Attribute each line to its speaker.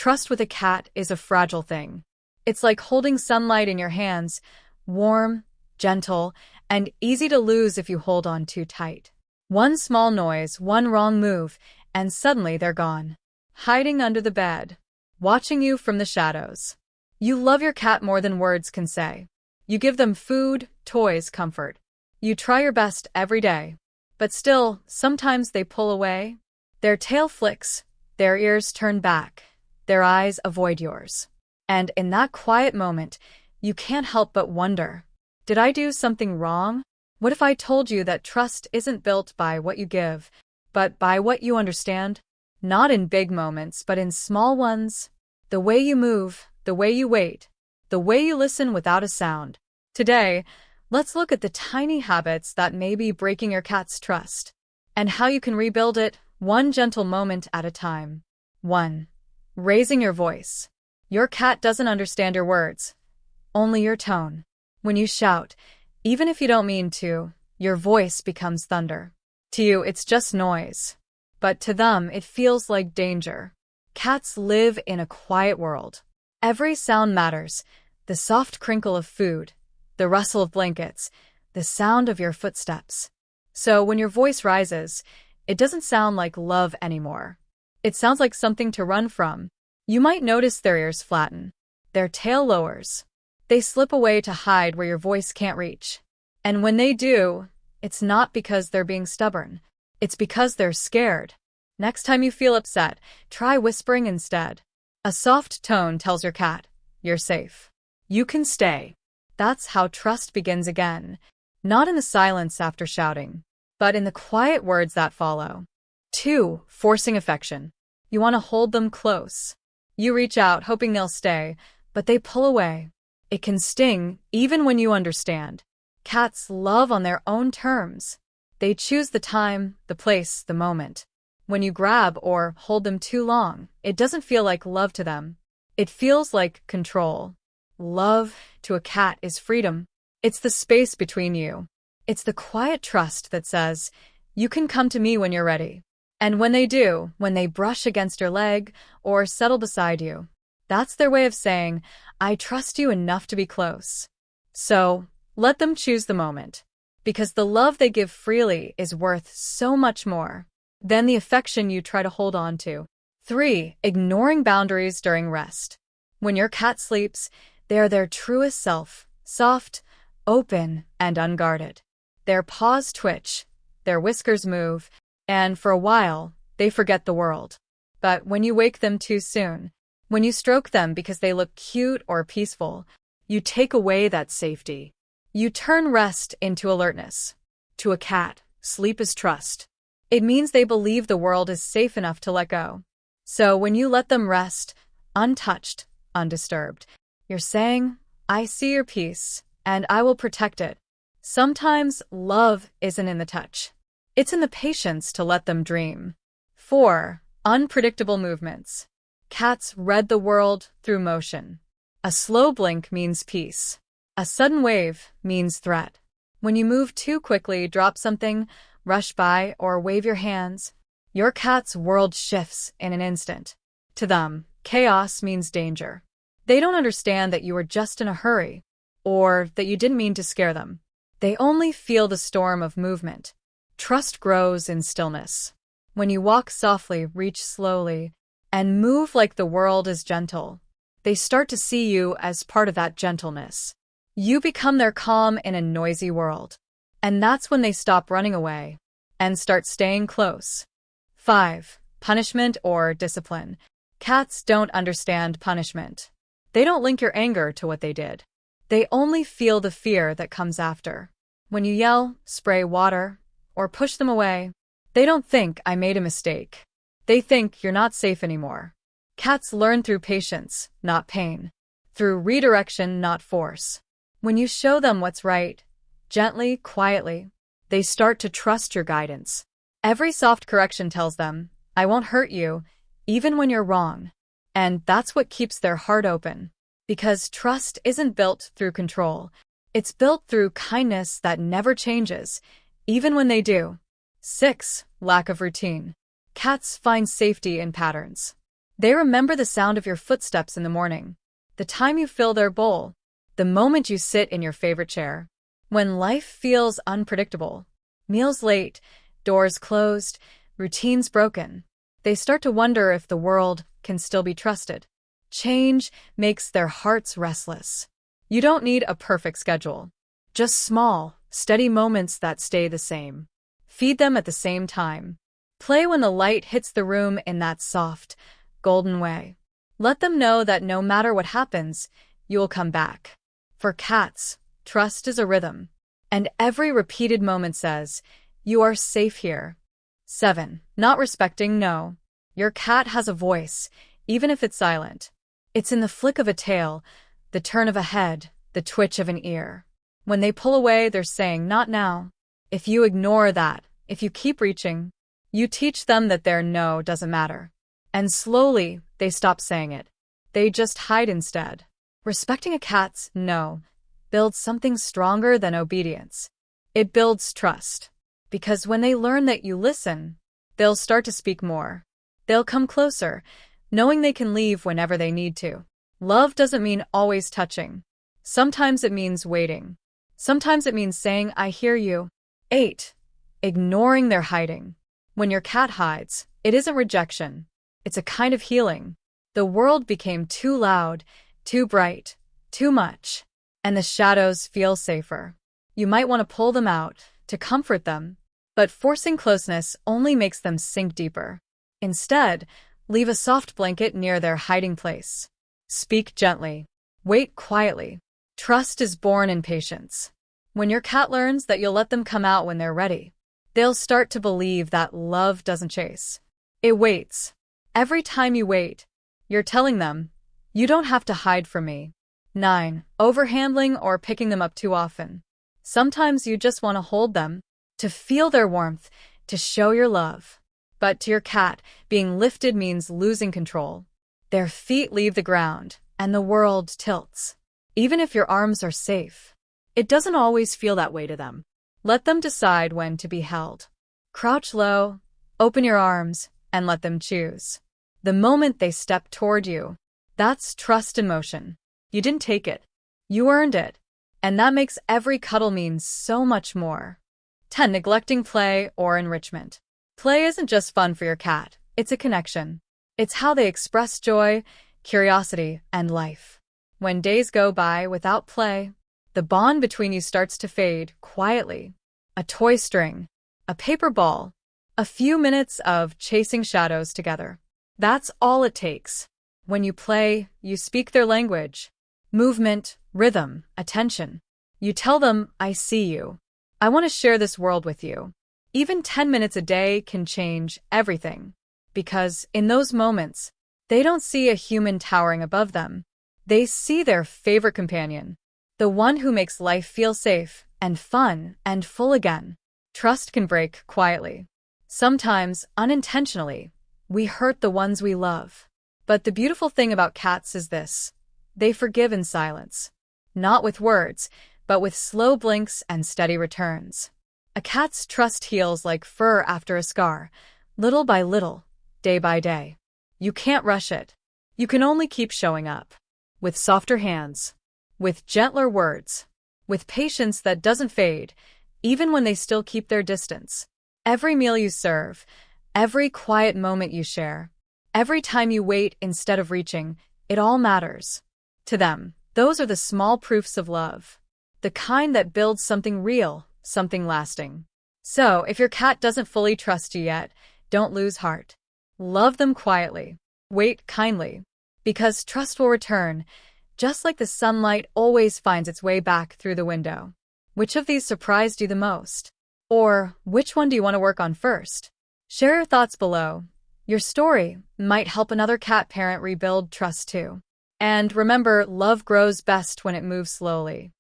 Speaker 1: Trust with a cat is a fragile thing. It's like holding sunlight in your hands, warm, gentle, and easy to lose if you hold on too tight. One small noise, one wrong move, and suddenly they're gone. Hiding under the bed, watching you from the shadows. You love your cat more than words can say. You give them food, toys, comfort. You try your best every day. But still, sometimes they pull away. Their tail flicks, their ears turn back, their eyes avoid yours. And in that quiet moment, you can't help but wonder, did I do something wrong? What if I told you that trust isn't built by what you give, but by what you understand? Not in big moments, but in small ones. The way you move, the way you wait, the way you listen without a sound. Today, let's look at the tiny habits that may be breaking your cat's trust, and how you can rebuild it one gentle moment at a time. 1. Raising your voice. Your cat doesn't understand your words, only your tone. When you shout, even if you don't mean to, your voice becomes thunder. To you, it's just noise. But to them, it feels like danger. Cats live in a quiet world. Every sound matters. The soft crinkle of food, the rustle of blankets, the sound of your footsteps. So when your voice rises, it doesn't sound like love anymore. It sounds like something to run from. You might notice their ears flatten. Their tail lowers. They slip away to hide where your voice can't reach. And when they do, it's not because they're being stubborn. It's because they're scared. Next time you feel upset, try whispering instead. A soft tone tells your cat, you're safe. You can stay. That's how trust begins again. Not in the silence after shouting, but in the quiet words that follow. 2. Forcing affection. You want to hold them close. You reach out hoping they'll stay, but they pull away. It can sting, even when you understand. Cats love on their own terms. They choose the time, the place, the moment. When you grab or hold them too long, it doesn't feel like love to them. It feels like control. Love, to a cat, is freedom. It's the space between you. It's the quiet trust that says, you can come to me when you're ready. And when they do, when they brush against your leg or settle beside you, that's their way of saying, I trust you enough to be close. So, let them choose the moment. Because the love they give freely is worth so much more than the affection you try to hold on to. 3. Ignoring boundaries during rest. When your cat sleeps, they are their truest self, soft, open, and unguarded. Their paws twitch, their whiskers move, and for a while, they forget the world. But when you wake them too soon, when you stroke them because they look cute or peaceful, you take away that safety. You turn rest into alertness. To a cat, sleep is trust. It means they believe the world is safe enough to let go. So when you let them rest, untouched, undisturbed, you're saying, I see your peace, and I will protect it. Sometimes love isn't in the touch. It's in the patience to let them dream. 4. Unpredictable movements. Cats read the world through motion. A slow blink means peace. A sudden wave means threat. When you move too quickly, drop something, rush by, or wave your hands, your cat's world shifts in an instant. To them, chaos means danger. They don't understand that you were just in a hurry, or that you didn't mean to scare them. They only feel the storm of movement. Trust grows in stillness. When you walk softly, reach slowly, and move like the world is gentle, they start to see you as part of that gentleness. You become their calm in a noisy world. And that's when they stop running away and start staying close. 5. Punishment or discipline. Cats don't understand punishment. They don't link your anger to what they did. They only feel the fear that comes after. When you yell, spray water, or push them away, they don't think I made a mistake. They think you're not safe anymore. Cats learn through patience, not pain. Through redirection, not force. When you show them what's right, gently, quietly, they start to trust your guidance. Every soft correction tells them, I won't hurt you, even when you're wrong. And that's what keeps their heart open. Because trust isn't built through control. It's built through kindness that never changes, even when they do. 6. Lack of routine. Cats find safety in patterns. They remember the sound of your footsteps in the morning, the time you fill their bowl, the moment you sit in your favorite chair. When life feels unpredictable, meals late, doors closed, routines broken, they start to wonder if the world can still be trusted. Change makes their hearts restless. You don't need a perfect schedule. Just small, steady moments that stay the same. Feed them at the same time. Play when the light hits the room in that soft, golden way. Let them know that no matter what happens, you will come back. For cats, trust is a rhythm, and every repeated moment says, "You are safe here." 7. Not respecting no. Your cat has a voice, even if it's silent. It's in the flick of a tail, the turn of a head, the twitch of an ear. When they pull away, they're saying, "Not now." If you ignore that, if you keep reaching, you teach them that their no doesn't matter. And slowly, they stop saying it. They just hide instead. Respecting a cat's no builds something stronger than obedience. It builds trust. Because when they learn that you listen, they'll start to speak more. They'll come closer, knowing they can leave whenever they need to. Love doesn't mean always touching. Sometimes it means waiting. Sometimes it means saying, "I hear you." 8. Ignoring their hiding. When your cat hides, it isn't rejection. It's a kind of healing. The world became too loud, too bright, too much, and the shadows feel safer. You might want to pull them out to comfort them, but forcing closeness only makes them sink deeper. Instead, leave a soft blanket near their hiding place. Speak gently. Wait quietly. Trust is born in patience. When your cat learns that you'll let them come out when they're ready, they'll start to believe that love doesn't chase. It waits. Every time you wait, you're telling them, "You don't have to hide from me." 9. Overhandling or picking them up too often. Sometimes you just want to hold them, to feel their warmth, to show your love. But to your cat, being lifted means losing control. Their feet leave the ground, and the world tilts. Even if your arms are safe, it doesn't always feel that way to them. Let them decide when to be held. Crouch low, open your arms, and let them choose. The moment they step toward you, that's trust in motion. You didn't take it. You earned it. And that makes every cuddle mean so much more. 10. Neglecting play or enrichment. Play isn't just fun for your cat. It's a connection. It's how they express joy, curiosity, and life. When days go by without play, the bond between you starts to fade quietly. A toy string, a paper ball, a few minutes of chasing shadows together. That's all it takes. When you play, you speak their language. Movement, rhythm, attention. You tell them, "I see you. I want to share this world with you." Even 10 minutes a day can change everything. Because in those moments, they don't see a human towering above them. They see their favorite companion. The one who makes life feel safe and fun and full again. Trust can break quietly. Sometimes, unintentionally, we hurt the ones we love. But the beautiful thing about cats is this. They forgive in silence. Not with words, but with slow blinks and steady returns. A cat's trust heals like fur after a scar, little by little, day by day. You can't rush it. You can only keep showing up. With softer hands. With gentler words. With patience that doesn't fade, even when they still keep their distance. Every meal you serve, every quiet moment you share, every time you wait instead of reaching, it all matters. To them, those are the small proofs of love. The kind that builds something real, something lasting. So, if your cat doesn't fully trust you yet, don't lose heart. Love them quietly. Wait kindly. Because trust will return, just like the sunlight always finds its way back through the window. Which of these surprised you the most? Or, which one do you want to work on first? Share your thoughts below. Your story might help another cat parent rebuild trust too. And remember, love grows best when it moves slowly.